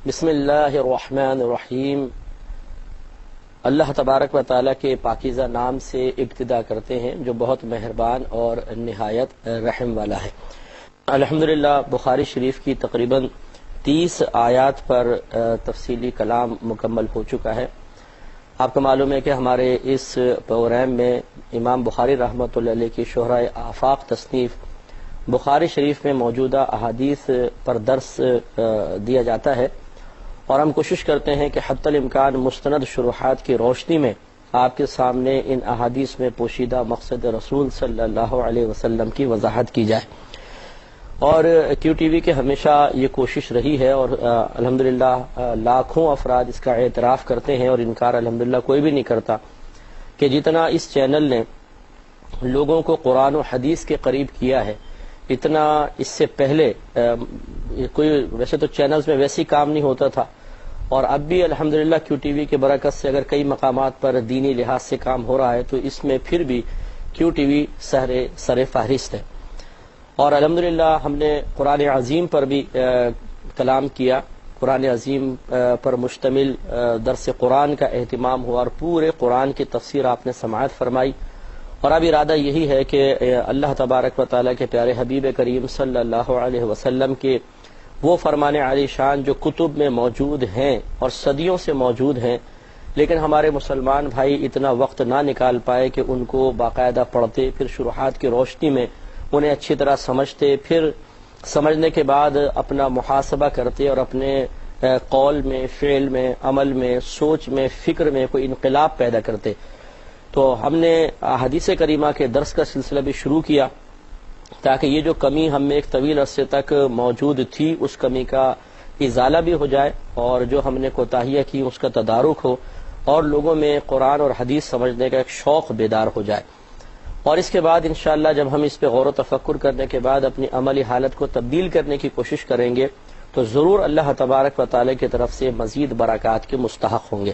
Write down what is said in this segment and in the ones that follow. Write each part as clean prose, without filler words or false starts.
بسم اللہ الرحمن الرحیم۔ اللہ تبارک و تعالیٰ کے پاکیزہ نام سے ابتدا کرتے ہیں جو بہت مہربان اور نہایت رحم والا ہے۔ الحمدللہ بخاری شریف کی تقریباً 30 آیات پر تفصیلی کلام مکمل ہو چکا ہے۔ آپ کو معلوم ہے کہ ہمارے اس پروگرام میں امام بخاری رحمۃ اللہ علیہ کی شہرۂ آفاق تصنیف بخاری شریف میں موجودہ احادیث پر درس دیا جاتا ہے، اور ہم کوشش کرتے ہیں کہ حتی الامکان مستند شروحات کی روشنی میں آپ کے سامنے ان احادیث میں پوشیدہ مقصد رسول صلی اللہ علیہ وسلم کی وضاحت کی جائے۔ اور کیو ٹی وی کے ہمیشہ یہ کوشش رہی ہے، اور الحمدللہ لاکھوں افراد اس کا اعتراف کرتے ہیں اور انکار الحمدللہ کوئی بھی نہیں کرتا، کہ جتنا اس چینل نے لوگوں کو قرآن و حدیث کے قریب کیا ہے، اتنا اس سے پہلے کوئی ویسے تو چینلز میں ویسی کام نہیں ہوتا تھا، اور اب بھی الحمدللہ کیو ٹی وی کے برکت سے اگر کئی مقامات پر دینی لحاظ سے کام ہو رہا ہے تو اس میں پھر بھی کیو ٹی وی سر فہرست ہے۔ اور الحمدللہ ہم نے قرآن عظیم پر بھی کلام کیا، قرآن عظیم پر مشتمل درس قرآن کا اہتمام ہوا اور پورے قرآن کی تفسیر آپ نے سماعت فرمائی۔ اور اب ارادہ یہی ہے کہ اللہ تبارک و تعالیٰ کے پیارے حبیب کریم صلی اللہ علیہ وسلم کے وہ فرمان عالی شان جو کتب میں موجود ہیں اور صدیوں سے موجود ہیں، لیکن ہمارے مسلمان بھائی اتنا وقت نہ نکال پائے کہ ان کو باقاعدہ پڑھتے، پھر شروحات کی روشنی میں انہیں اچھی طرح سمجھتے، پھر سمجھنے کے بعد اپنا محاسبہ کرتے اور اپنے قول میں، فعل میں، عمل میں، سوچ میں، فکر میں کوئی انقلاب پیدا کرتے۔ تو ہم نے احادیث کریمہ کے درس کا سلسلہ بھی شروع کیا تاکہ یہ جو کمی ہم میں ایک طویل عرصے تک موجود تھی اس کمی کا ازالہ بھی ہو جائے، اور جو ہم نے کوتاہیاں کی اس کا تدارک ہو، اور لوگوں میں قرآن اور حدیث سمجھنے کا ایک شوق بیدار ہو جائے۔ اور اس کے بعد انشاءاللہ جب ہم اس پہ غور و تفکر کرنے کے بعد اپنی عملی حالت کو تبدیل کرنے کی کوشش کریں گے تو ضرور اللہ تبارک و تعالی کی طرف سے مزید برکات کے مستحق ہوں گے۔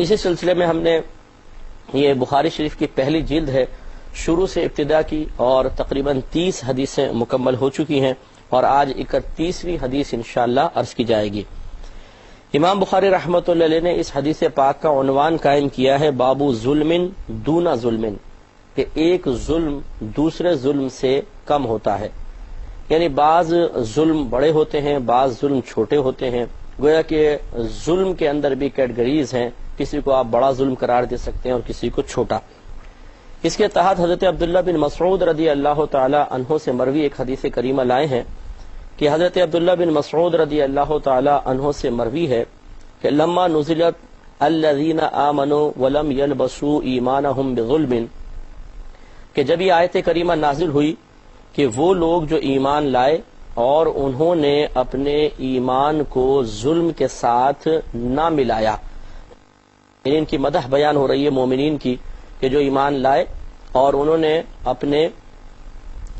اسی سلسلے میں ہم نے یہ بخاری شریف کی پہلی جلد ہے، شروع سے ابتدا کی، اور تقریباً 30 حدیثیں مکمل ہو چکی ہیں، اور آج 31ویں حدیث انشاءاللہ عرض کی جائے گی۔ امام بخاری رحمۃ اللہ علیہ نے اس حدیث پاک کا عنوان قائم کیا ہے بابو ظلم دون ظلم، کہ ایک ظلم دوسرے ظلم سے کم ہوتا ہے، یعنی بعض ظلم بڑے ہوتے ہیں، بعض ظلم چھوٹے ہوتے ہیں، گویا کہ ظلم کے اندر بھی کیٹگریز ہیں، کسی کو آپ بڑا ظلم قرار دے سکتے ہیں اور کسی کو چھوٹا۔ اس کے تحت حضرت عبداللہ بن مسعود رضی اللہ تعالی عنہ سے مروی ایک حدیث کریمہ لائے ہیں کہ حضرت عبداللہ بن مسعود رضی اللہ تعالی عنہ سے مروی ہے کہ لما نزلت الذین آمنوا ولم یلبسوا ایمانہم بظلم، کہ جب یہ آیت کریمہ نازل ہوئی کہ وہ لوگ جو ایمان لائے اور انہوں نے اپنے ایمان کو ظلم کے ساتھ نہ ملایا، ان کی مدح بیان ہو رہی ہے مومنین کی کہ جو ایمان لائے اور انہوں نے اپنے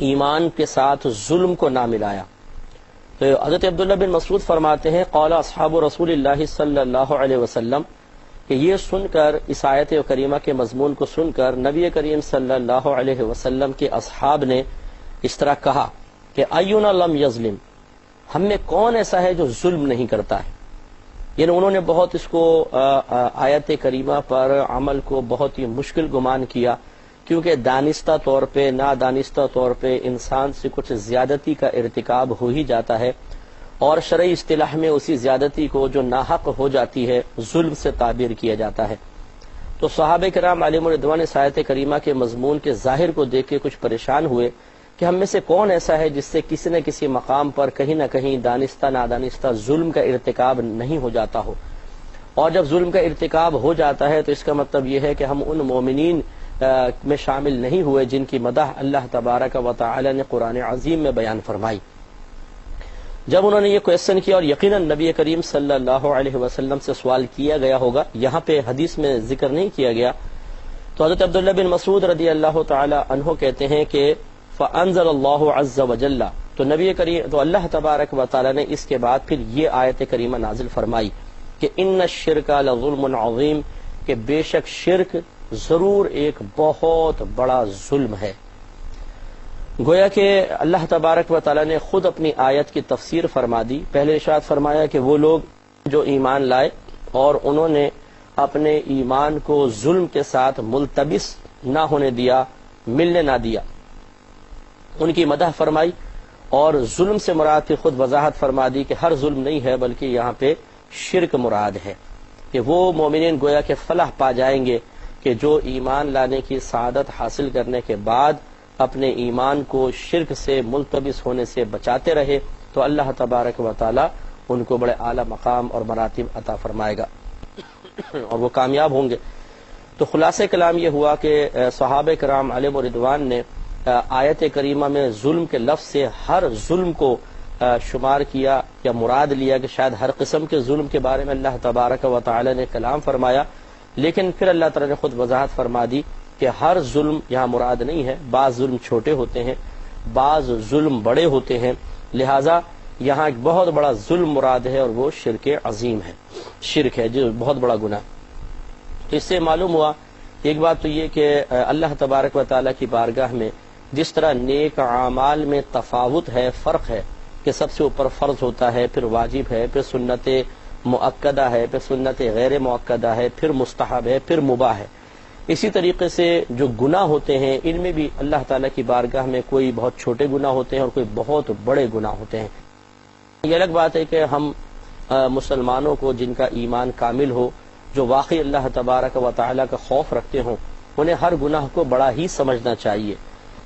ایمان کے ساتھ ظلم کو نہ ملایا۔ تو حضرت عبداللہ بن مسعود فرماتے ہیں قال اصحاب رسول اللہ صلی اللہ علیہ وسلم، کہ یہ سن کر اس آیت کریمہ کے مضمون کو سن کر نبی کریم صلی اللہ علیہ وسلم کے اصحاب نے اس طرح کہا کہ اینا لم یظلم، ہم میں کون ایسا ہے جو ظلم نہیں کرتا ہے۔ یعنی انہوں نے بہت اس کو آیت کریمہ پر عمل کو بہت ہی مشکل گمان کیا، کیونکہ دانستہ طور پہ نادانستہ طور پہ انسان سے کچھ زیادتی کا ارتکاب ہو ہی جاتا ہے، اور شرعی اصطلاح میں اسی زیادتی کو جو ناحق ہو جاتی ہے ظلم سے تعبیر کیا جاتا ہے۔ تو صحابہ کرام علیہم الرضوان اس آیت کریمہ کے مضمون کے ظاہر کو دیکھ کے کچھ پریشان ہوئے کہ ہم میں سے کون ایسا ہے جس سے کسی نہ کسی مقام پر کہیں نہ کہیں دانستہ نادانستہ ظلم کا ارتکاب نہیں ہو جاتا ہو، اور جب ظلم کا ارتکاب ہو جاتا ہے تو اس کا مطلب یہ ہے کہ ہم ان مومنین میں شامل نہیں ہوئے جن کی مدح اللہ تبارک و تعالی نے قرآن عظیم میں بیان فرمائی۔ جب انہوں نے یہ کویسچن کیا، اور یقیناً نبی کریم صلی اللہ علیہ وسلم سے سوال کیا گیا ہوگا، یہاں پہ حدیث میں ذکر نہیں کیا گیا، تو حضرت عبداللہ بن مسعود رضی اللہ تعالی عنہ کہتے ہیں کہ فانزل اللہ عز وجل، تو اللہ تبارک و تعالی نے اس کے بعد پھر یہ آیت کریمہ نازل فرمائی کہ ان الشرک لظلم عظیم، کہ بے شک شرک ضرور ایک بہت بڑا ظلم ہے۔ گویا کہ اللہ تبارک و تعالیٰ نے خود اپنی آیت کی تفسیر فرما دی۔ پہلے ارشاد فرمایا کہ وہ لوگ جو ایمان لائے اور انہوں نے اپنے ایمان کو ظلم کے ساتھ ملتبس نہ ہونے دیا، ملنے نہ دیا، ان کی مدح فرمائی، اور ظلم سے مراد کی خود وضاحت فرما دی کہ ہر ظلم نہیں ہے بلکہ یہاں پہ شرک مراد ہے، کہ وہ مومنین گویا کہ فلاح پا جائیں گے کہ جو ایمان لانے کی سعادت حاصل کرنے کے بعد اپنے ایمان کو شرک سے ملتبس ہونے سے بچاتے رہے، تو اللہ تبارک و تعالی ان کو بڑے اعلی مقام اور مراتب عطا فرمائے گا اور وہ کامیاب ہوں گے۔ تو خلاصہ کلام یہ ہوا کہ صحابہ کرام علیہم رضوان نے آیت کریمہ میں ظلم کے لفظ سے ہر ظلم کو شمار کیا یا مراد لیا کہ شاید ہر قسم کے ظلم کے بارے میں اللہ تبارک و تعالی نے کلام فرمایا، لیکن پھر اللہ تعالی نے خود وضاحت فرما دی کہ ہر ظلم یہاں مراد نہیں ہے، بعض ظلم چھوٹے ہوتے ہیں، بعض ظلم بڑے ہوتے ہیں، لہٰذا یہاں ایک بہت بڑا ظلم مراد ہے اور وہ شرک عظیم ہے، شرک ہے جو بہت بڑا گناہ۔ تو اس سے معلوم ہوا ایک بات تو یہ کہ اللہ تبارک و تعالیٰ کی بارگاہ میں جس طرح نیک اعمال میں تفاوت ہے، فرق ہے، کہ سب سے اوپر فرض ہوتا ہے، پھر واجب ہے، پھر سنت مؤکدہ ہے، پھر سنت غیر مؤکدہ ہے، پھر مستحب ہے، پھر مباح ہے، اسی طریقے سے جو گناہ ہوتے ہیں ان میں بھی اللہ تعالیٰ کی بارگاہ میں کوئی بہت چھوٹے گناہ ہوتے ہیں اور کوئی بہت بڑے گناہ ہوتے ہیں۔ یہ الگ بات ہے کہ ہم مسلمانوں کو جن کا ایمان کامل ہو، جو واقعی اللہ تبارک و تعالیٰ کا خوف رکھتے ہوں، انہیں ہر گناہ کو بڑا ہی سمجھنا چاہیے۔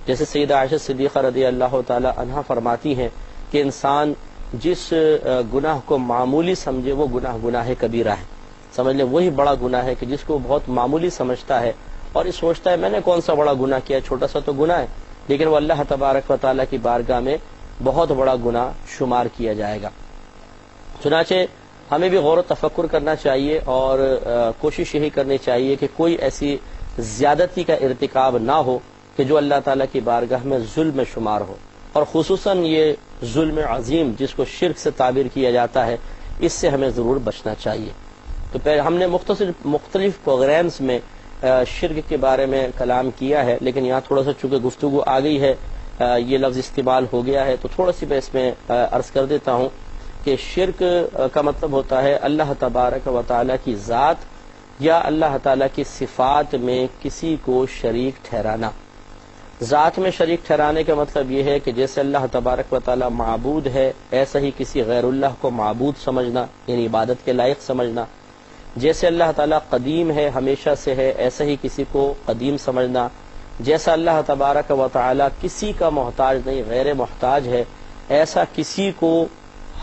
جیسے سیدہ عائشہ صدیقہ رضی اللہ تعالی عنہا فرماتی ہیں کہ انسان جس گناہ کو معمولی سمجھے وہ گناہ کبیرہ ہے، سمجھ لیں وہی بڑا گناہ ہے کہ جس کو بہت معمولی سمجھتا ہے اور یہ سوچتا ہے میں نے کون سا بڑا گناہ کیا، چھوٹا سا تو گناہ ہے، لیکن وہ اللہ تبارک و تعالیٰ کی بارگاہ میں بہت بڑا گناہ شمار کیا جائے گا۔ چنانچہ ہمیں بھی غور و تفکر کرنا چاہیے اور کوشش یہی کرنی چاہیے کہ کوئی ایسی زیادتی کا ارتکاب نہ ہو کہ جو اللہ تعالیٰ کی بارگاہ میں ظلم میں شمار ہو، اور خصوصاً یہ ظلم عظیم جس کو شرک سے تعبیر کیا جاتا ہے، اس سے ہمیں ضرور بچنا چاہیے۔ تو ہم نے مختلف پروگرامز میں شرک کے بارے میں کلام کیا ہے، لیکن یہاں تھوڑا سا چونکہ گفتگو آ گئی ہے، یہ لفظ استعمال ہو گیا ہے، تو تھوڑا سی میں اس میں عرض کر دیتا ہوں کہ شرک کا مطلب ہوتا ہے اللہ تبارک و تعالیٰ کی ذات یا اللہ تعالیٰ کی صفات میں کسی کو شریک ٹھہرانا۔ ذات میں شریک ٹھہرانے کا مطلب یہ ہے کہ جیسے اللہ تبارک و تعالیٰ معبود ہے، ایسا ہی کسی غیر اللہ کو معبود سمجھنا، یعنی عبادت کے لائق سمجھنا۔ جیسے اللہ تعالیٰ قدیم ہے، ہمیشہ سے ہے، ایسا ہی کسی کو قدیم سمجھنا۔ جیسا اللہ تبارک و تعالیٰ کسی کا محتاج نہیں، غیر محتاج ہے، ایسا کسی کو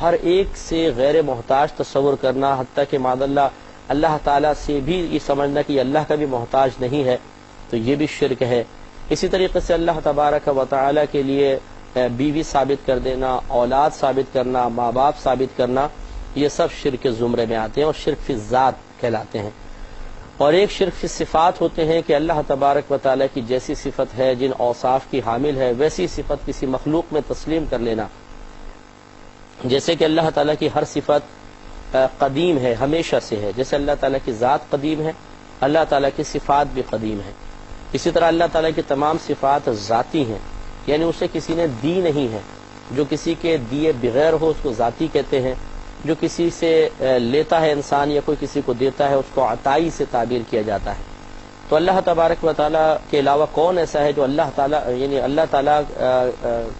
ہر ایک سے غیر محتاج تصور کرنا، حتیٰ کہ معاذ اللہ تعالیٰ سے بھی یہ سمجھنا کہ یہ اللہ کا بھی محتاج نہیں ہے، تو یہ بھی شرک ہے۔ اسی طریقے سے اللہ تبارک و تعالیٰ کے لیے بیوی ثابت کر دینا، اولاد ثابت کرنا، ماں باپ ثابت کرنا، یہ سب شرک کے زمرے میں آتے ہیں اور شرک فی الذات کہلاتے ہیں۔ اور ایک شرک فی صفات ہوتے ہیں کہ اللہ تبارک و تعالیٰ کی جیسی صفت ہے، جن اوصاف کی حامل ہے، ویسی صفت کسی مخلوق میں تسلیم کر لینا۔ جیسے کہ اللہ تعالیٰ کی ہر صفت قدیم ہے، ہمیشہ سے ہے، جیسے اللہ تعالیٰ کی ذات قدیم ہے، اللہ تعالیٰ کی صفات بھی قدیم ہے۔ اسی طرح اللہ تعالیٰ کی تمام صفات ذاتی ہیں، یعنی اسے کسی نے دی نہیں ہے، جو کسی کے دیے بغیر ہو اس کو ذاتی کہتے ہیں، جو کسی سے لیتا ہے انسان یا کوئی کسی کو دیتا ہے اس کو عطائی سے تعبیر کیا جاتا ہے۔ تو اللہ تبارک و تعالیٰ کے علاوہ کون ایسا ہے جو اللہ تعالیٰ، یعنی اللہ تعالیٰ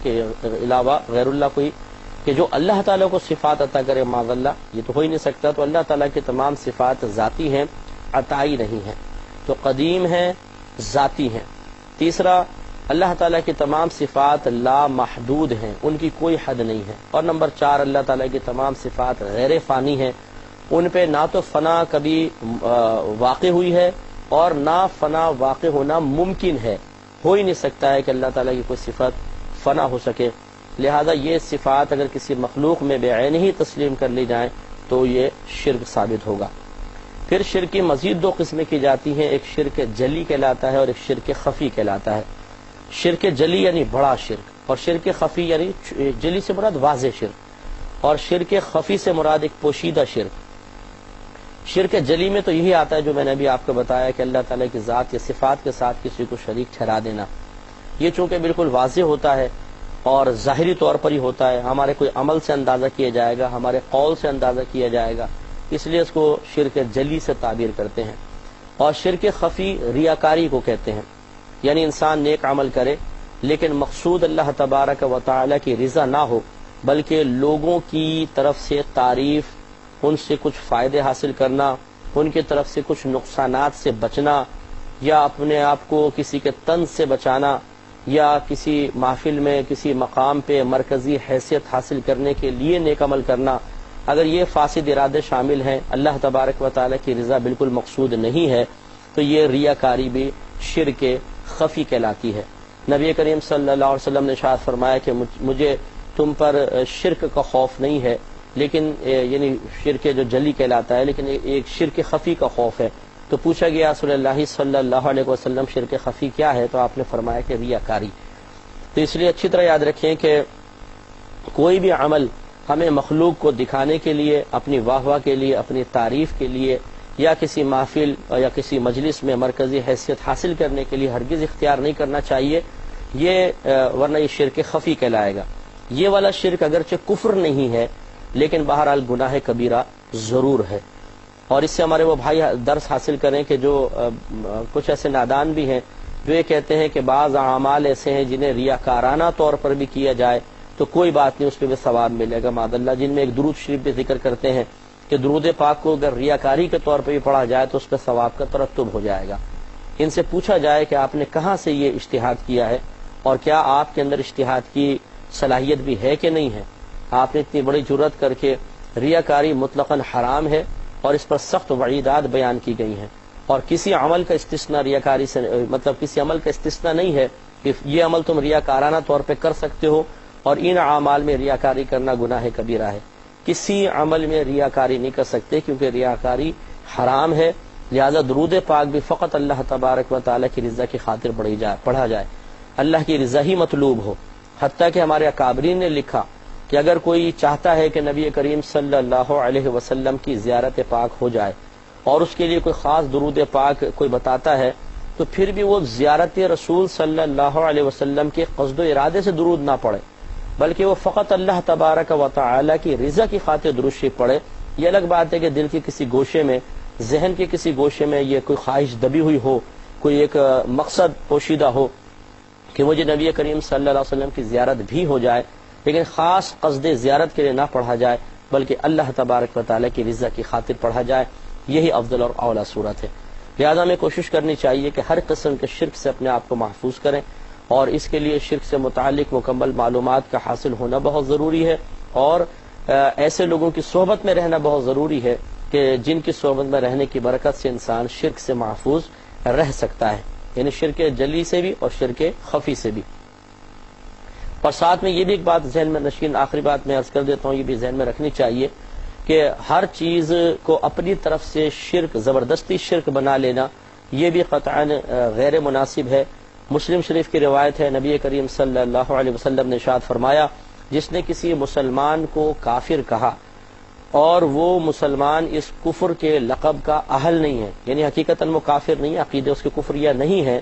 کے علاوہ غیر اللہ کوئی کہ جو اللہ تعالیٰ کو صفات عطا کرے، معاذ اللہ، یہ تو ہو ہی نہیں سکتا۔ تو اللہ تعالیٰ کی تمام صفات ذاتی ہیں، عطائی نہیں ہیں، تو قدیم ہیں، ذاتی ہیں۔ تیسرا، اللہ تعالیٰ کی تمام صفات لا محدود ہیں، ان کی کوئی حد نہیں ہے۔ اور نمبر 4، اللہ تعالیٰ کی تمام صفات غیر فانی ہیں، ان پہ نہ تو فنا کبھی واقع ہوئی ہے اور نہ فنا واقع ہونا ممکن ہے، ہو ہی نہیں سکتا ہے کہ اللہ تعالیٰ کی کوئی صفت فنا ہو سکے۔ لہذا یہ صفات اگر کسی مخلوق میں بے عین ہی تسلیم کر لی جائیں تو یہ شرک ثابت ہوگا۔ پھر شرک کی مزید 2 قسمیں کی جاتی ہیں، ایک شرک جلی کہلاتا ہے اور ایک شرک خفی کہلاتا ہے۔ شرک جلی یعنی بڑا شرک، اور شرک خفی یعنی جلی سے مراد واضح شرک، اور شرک خفی سے مراد ایک پوشیدہ شرک۔ شرک جلی میں تو یہی آتا ہے جو میں نے ابھی آپ کو بتایا کہ اللہ تعالیٰ کی ذات یا صفات کے ساتھ کسی کو شریک ٹھہرا دینا۔ یہ چونکہ بالکل واضح ہوتا ہے اور ظاہری طور پر ہی ہوتا ہے، ہمارے کوئی عمل سے اندازہ کیا جائے گا، ہمارے قول سے اندازہ کیا جائے گا، اس لیے اس کو شرک جلی سے تعبیر کرتے ہیں۔ اور شرک خفی ریاکاری کو کہتے ہیں، یعنی انسان نیک عمل کرے لیکن مقصود اللہ تبارک و تعالی کی رضا نہ ہو، بلکہ لوگوں کی طرف سے تعریف، ان سے کچھ فائدے حاصل کرنا، ان کی طرف سے کچھ نقصانات سے بچنا، یا اپنے آپ کو کسی کے طنز سے بچانا، یا کسی محفل میں کسی مقام پہ مرکزی حیثیت حاصل کرنے کے لیے نیک عمل کرنا، اگر یہ فاسد ارادے شامل ہیں، اللہ تبارک و تعالی کی رضا بالکل مقصود نہیں ہے، تو یہ ریاکاری بھی شرک خفی کہلاتی ہے۔ نبی کریم صلی اللہ علیہ وسلم نے ارشاد فرمایا کہ مجھے تم پر شرک کا خوف نہیں ہے، لیکن یعنی شرک جو جلی کہلاتا ہے، لیکن ایک شرک خفی کا خوف ہے۔ تو پوچھا گیا رسول اللہ صلی اللہ علیہ وسلم شرک خفی کیا ہے؟ تو آپ نے فرمایا کہ ریاکاری۔ تو اس لیے اچھی طرح یاد رکھیں کہ کوئی بھی عمل ہمیں مخلوق کو دکھانے کے لیے، اپنی واہ واہ کے لیے، اپنی تعریف کے لیے، یا کسی محفل یا کسی مجلس میں مرکزی حیثیت حاصل کرنے کے لیے ہرگز اختیار نہیں کرنا چاہیے، ورنہ یہ شرک خفی کہلائے گا۔ یہ والا شرک اگرچہ کفر نہیں ہے، لیکن بہرحال گناہ کبیرہ ضرور ہے۔ اور اس سے ہمارے وہ بھائی درس حاصل کریں کہ جو کچھ ایسے نادان بھی ہیں جو یہ کہتے ہیں کہ بعض اعمال ایسے ہیں جنہیں ریاکارانہ طور پر بھی کیا جائے تو کوئی بات نہیں، اس پہ بھی ثواب ملے گا معاذ اللہ، جن میں ایک درود شریف بھی ذکر کرتے ہیں کہ درود پاک کو اگر ریاکاری کے طور پہ بھی پڑھا جائے تو اس پہ ثواب کا ترتب ہو جائے گا۔ ان سے پوچھا جائے کہ آپ نے کہاں سے یہ اجتہاد کیا ہے، اور کیا آپ کے اندر اجتہاد کی صلاحیت بھی ہے کہ نہیں ہے؟ آپ نے اتنی بڑی جرأت کر کے ریاکاری مطلقاً حرام ہے اور اس پر سخت وعیدات بیان کی گئی ہیں، اور کسی عمل کا استثناء ریاکاری سے مطلب کسی عمل کا استثناء نہیں ہے کہ یہ عمل تم ریاکارانہ طور پہ کر سکتے ہو اور ان اعمال میں ریاکاری کرنا گناہ کبیرہ ہے۔ کسی عمل میں ریاکاری نہیں کر سکتے کیونکہ ریاکاری حرام ہے، لہذا درود پاک بھی فقط اللہ تبارک و تعالی کی رضا کی خاطر پڑھا جائے، اللہ کی رضا ہی مطلوب ہو۔ حتیٰ کہ ہمارے اکابرین نے لکھا کہ اگر کوئی چاہتا ہے کہ نبی کریم صلی اللہ علیہ وسلم کی زیارت پاک ہو جائے اور اس کے لیے کوئی خاص درود پاک کوئی بتاتا ہے، تو پھر بھی وہ زیارت رسول صلی اللہ علیہ وسلم کے قصد و ارادے سے درود نہ پڑھے، بلکہ وہ فقط اللہ تبارک و تعالی کی رضا کی خاطر درود شریف پڑھے۔ یہ الگ بات ہے کہ دل کے کسی گوشے میں، ذہن کے کسی گوشے میں یہ کوئی خواہش دبی ہوئی ہو، کوئی ایک مقصد پوشیدہ ہو کہ مجھے نبی کریم صلی اللہ علیہ وسلم کی زیارت بھی ہو جائے، لیکن خاص قصد زیارت کے لیے نہ پڑھا جائے بلکہ اللہ تبارک و تعالی کی رضا کی خاطر پڑھا جائے، یہی افضل اور اعلیٰ صورت ہے۔ لہذا ہمیں کوشش کرنی چاہیے کہ ہر قسم کے شرک سے اپنے آپ کو محفوظ کریں، اور اس کے لیے شرک سے متعلق مکمل معلومات کا حاصل ہونا بہت ضروری ہے، اور ایسے لوگوں کی صحبت میں رہنا بہت ضروری ہے کہ جن کی صحبت میں رہنے کی برکت سے انسان شرک سے محفوظ رہ سکتا ہے، یعنی شرک جلی سے بھی اور شرک خفی سے بھی۔ اور ساتھ میں یہ بھی ایک بات ذہن میں نشین، آخری بات میں عرض کر دیتا ہوں، یہ بھی ذہن میں رکھنی چاہیے کہ ہر چیز کو اپنی طرف سے شرک، زبردستی شرک بنا لینا، یہ بھی قطعاً غیر مناسب ہے۔ مسلم شریف کی روایت ہے، نبی کریم صلی اللہ علیہ وسلم نے ارشاد فرمایا، جس نے کسی مسلمان کو کافر کہا اور وہ مسلمان اس کفر کے لقب کا اہل نہیں ہے، یعنی حقیقتاً وہ کافر نہیں ہے، عقیدے اس کے کفریہ نہیں ہے،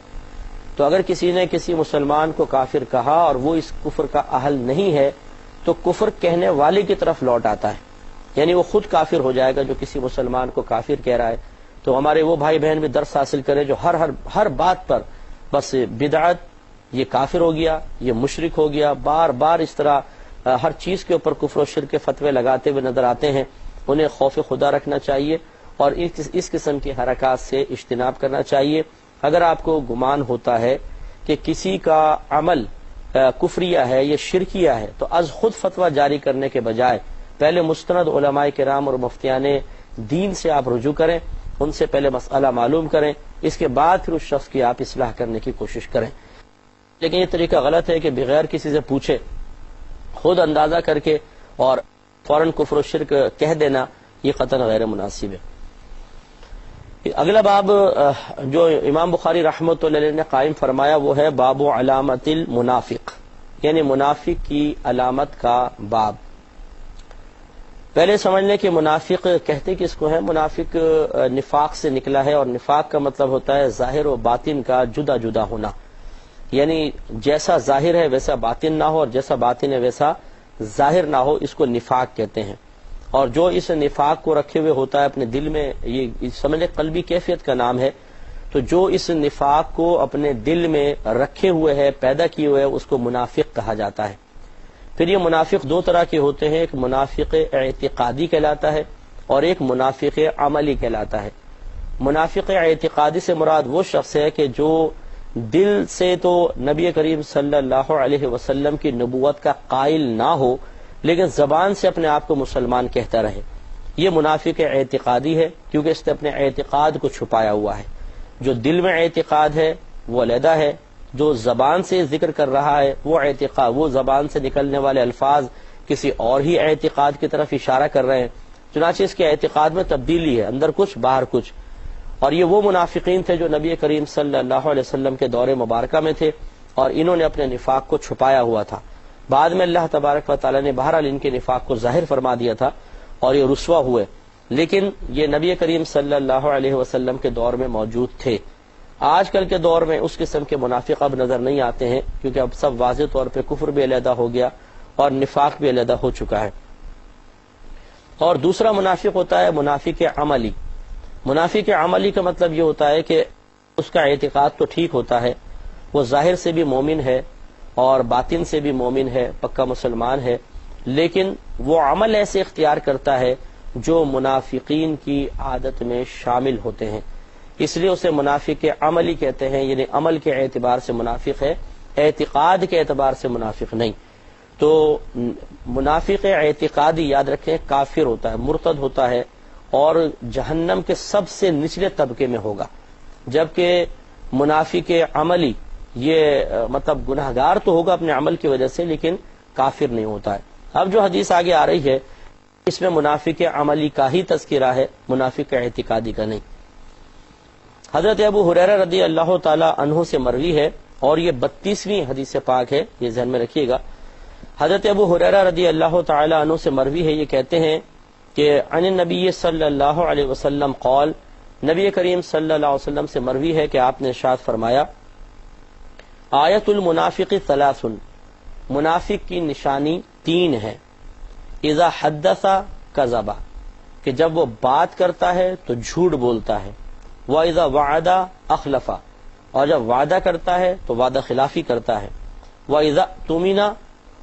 تو اگر کسی نے کسی مسلمان کو کافر کہا اور وہ اس کفر کا اہل نہیں ہے تو کفر کہنے والے کی طرف لوٹ آتا ہے، یعنی وہ خود کافر ہو جائے گا جو کسی مسلمان کو کافر کہہ رہا ہے۔ تو ہمارے وہ بھائی بہن بھی درس حاصل کریں جو ہر بات پر بس بدعت، یہ کافر ہو گیا، یہ مشرک ہو گیا، بار بار اس طرح ہر چیز کے اوپر کفر و شرک کے فتوے لگاتے ہوئے نظر آتے ہیں، انہیں خوف خدا رکھنا چاہیے اور اس قسم کی حرکات سے اجتناب کرنا چاہیے۔ اگر آپ کو گمان ہوتا ہے کہ کسی کا عمل کفریہ ہے یا شرکیہ ہے تو از خود فتویٰ جاری کرنے کے بجائے پہلے مستند علماء کرام اور مفتیان دین سے آپ رجوع کریں، ان سے پہلے مسئلہ معلوم کریں، اس کے بعد پھر اس شخص کی آپ اصلاح کرنے کی کوشش کریں۔ لیکن یہ طریقہ غلط ہے کہ بغیر کسی سے پوچھے خود اندازہ کر کے اور فوراً کفر و شرک کہہ دینا، یہ قطعاً غیر مناسب ہے۔ اگلا باب جو امام بخاری رحمۃ اللہ علیہ نے قائم فرمایا وہ ہے باب علامت المنافق، یعنی منافق کی علامت کا باب۔ پہلے سمجھ لیں کہ منافق کہتے کس کو ہے؟ منافق نفاق سے نکلا ہے، اور نفاق کا مطلب ہوتا ہے ظاہر و باطن کا جدا جدا ہونا، یعنی جیسا ظاہر ہے ویسا باطن نہ ہو، اور جیسا باطن ہے ویسا ظاہر نہ ہو، اس کو نفاق کہتے ہیں۔ اور جو اس نفاق کو رکھے ہوئے ہوتا ہے اپنے دل میں، یہ سمجھ لیں قلبی کیفیت کا نام ہے، تو جو اس نفاق کو اپنے دل میں رکھے ہوئے ہے، پیدا کیے ہوئے ہے، اس کو منافق کہا جاتا ہے۔ پھر یہ منافق دو طرح کے ہوتے ہیں، ایک منافق اعتقادی کہلاتا ہے اور ایک منافق عملی کہلاتا ہے۔ منافق اعتقادی سے مراد وہ شخص ہے کہ جو دل سے تو نبی کریم صلی اللہ علیہ وسلم کی نبوت کا قائل نہ ہو، لیکن زبان سے اپنے آپ کو مسلمان کہتا رہے، یہ منافق اعتقادی ہے، کیونکہ اس نے اپنے اعتقاد کو چھپایا ہوا ہے۔ جو دل میں اعتقاد ہے وہ علیحدہ ہے، جو زبان سے ذکر کر رہا ہے وہ اعتقاد، وہ زبان سے نکلنے والے الفاظ کسی اور ہی اعتقاد کی طرف اشارہ کر رہے ہیں، چنانچہ اس کے اعتقاد میں تبدیلی ہے، اندر کچھ باہر کچھ۔ اور یہ وہ منافقین تھے جو نبی کریم صلی اللہ علیہ وسلم کے دور مبارکہ میں تھے، اور انہوں نے اپنے نفاق کو چھپایا ہوا تھا۔ بعد میں اللہ تبارک و تعالی نے بہرحال ان کے نفاق کو ظاہر فرما دیا تھا اور یہ رسوا ہوئے، لیکن یہ نبی کریم صلی اللہ علیہ وسلم کے دور میں موجود تھے۔ آج کل کے دور میں اس قسم کے منافق اب نظر نہیں آتے ہیں، کیونکہ اب سب واضح طور پہ کفر بھی علیحدہ ہو گیا اور نفاق بھی علیحدہ ہو چکا ہے۔ اور دوسرا منافق ہوتا ہے منافق عملی۔ منافق عملی کا مطلب یہ ہوتا ہے کہ اس کا اعتقاد تو ٹھیک ہوتا ہے، وہ ظاہر سے بھی مومن ہے اور باطن سے بھی مومن ہے، پکا مسلمان ہے، لیکن وہ عمل ایسے اختیار کرتا ہے جو منافقین کی عادت میں شامل ہوتے ہیں، اس لیے اسے منافق عملی کہتے ہیں، یعنی عمل کے اعتبار سے منافق ہے، اعتقاد کے اعتبار سے منافق نہیں۔ تو منافق اعتقادی یاد رکھیں کافر ہوتا ہے، مرتد ہوتا ہے، اور جہنم کے سب سے نچلے طبقے میں ہوگا، جبکہ منافق عملی یہ مطلب گناہگار تو ہوگا اپنے عمل کی وجہ سے، لیکن کافر نہیں ہوتا ہے۔ اب جو حدیث آگے آ رہی ہے اس میں منافق عملی کا ہی تذکرہ ہے، منافق اعتقادی کا نہیں۔ حضرت ابو ہریرہ رضی اللہ تعالی عنہ سے مروی ہے، اور یہ 32ویں حدیث پاک ہے، یہ ذہن میں رکھیے گا۔ حضرت ابو ہریرہ رضی اللہ تعالی عنہ سے مروی ہے، یہ کہتے ہیں کہ عن النبی صلی اللہ علیہ وسلم قال، نبی کریم صلی اللہ علیہ وسلم سے مروی ہے کہ آپ نے ارشاد فرمایا، آیت المنافق ثلاث، منافق کی نشانی 3 ہے۔ اذا حدث کذب، کہ جب وہ بات کرتا ہے تو جھوٹ بولتا ہے، وَإِذَا وَعَدَ أَخْلَفَ، اور جب وعدہ کرتا ہے تو وعدہ خلافی کرتا ہے، وَإِذَا اؤْتُمِنَ،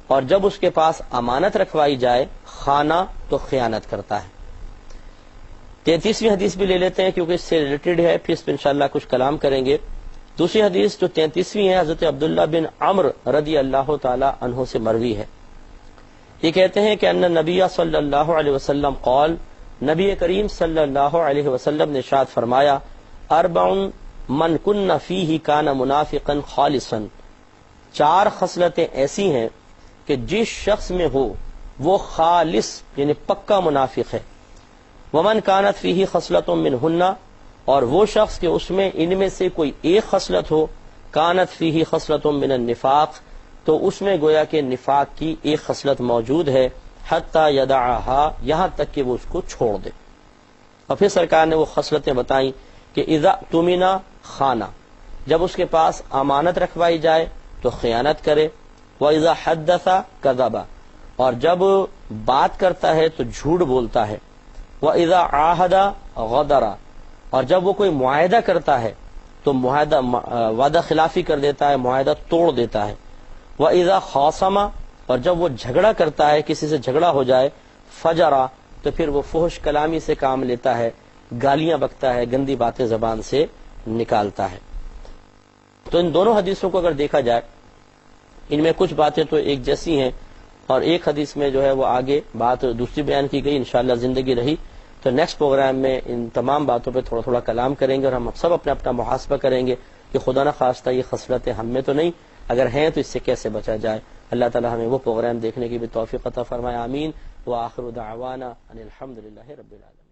اور جب اس کے پاس امانت رکھوائی جائے خانہ تو خیانت کرتا ہے۔ 33ویں حدیث بھی لے لیتے ہیں کیونکہ اس سے ریلیٹڈ ہے، پھر اس پہ انشاءاللہ کچھ کلام کریں گے۔ دوسری حدیث جو 33ویں ہے حضرت عبداللہ بن عمرو رضی اللہ تعالی عنہ سے مروی ہے، یہ کہتے ہیں کہ ان نبی صلی اللہ علیہ وسلم قال، نبی کریم صلی اللہ علیہ وسلم نے ارشاد فرمایا، اربع من کن فیہ کان منافقا خالصا، 4 خصلتیں ایسی ہیں کہ جس شخص میں ہو وہ خالص یعنی پکا منافق ہے، ومن کانت فیہ خصلۃ منہن، اور وہ شخص کہ اس میں ان میں سے کوئی ایک خصلت ہو، کانت فیہ خصلۃ من النفاق، تو اس میں گویا کہ نفاق کی ایک خصلت موجود ہے، حتی یدعہا، یہاں تک کہ وہ اس کو چھوڑ دے۔ اور پھر سرکار نے وہ خصلتیں بتائیں کہ اذا اؤتمن خانہ، جب اس کے پاس امانت رکھوائی جائے تو خیانت کرے، وَإِذَا حَدَّثَ كَذَبَ، اور جب بات کرتا ہے تو جھوٹ بولتا ہے، وَإِذَا عَاهَدَ غَدَرَ، اور جب وہ کوئی معاہدہ کرتا ہے تو وعدہ خلافی کر دیتا ہے، معاہدہ توڑ دیتا ہے، وَإِذَا خَاصَمَ، اور جب وہ جھگڑا کرتا ہے، کسی سے جھگڑا ہو جائے، فَجَرَ، تو پھر وہ فحش کلامی سے کام لیتا ہے، گالیاں بکتا ہے، گندی باتیں زبان سے نکالتا ہے۔ تو ان دونوں حدیثوں کو اگر دیکھا جائے، ان میں کچھ باتیں تو ایک جیسی ہیں، اور ایک حدیث میں جو ہے وہ آگے بات دوسری بیان کی گئی، انشاءاللہ زندگی رہی تو نیکسٹ پروگرام میں ان تمام باتوں پہ تھوڑا تھوڑا کلام کریں گے، اور ہم سب اپنا اپنا محاسبہ کریں گے کہ خدا نہ خواستہ یہ خصلتیں ہم میں تو نہیں، اگر ہیں تو اس سے کیسے بچا جائے۔ اللہ تعالی ہمیں وہ پروگرام دیکھنے کی بھی توفیق عطا فرمائے، آمین۔ وآخر دعوانا ان الحمدللہ رب العالمین۔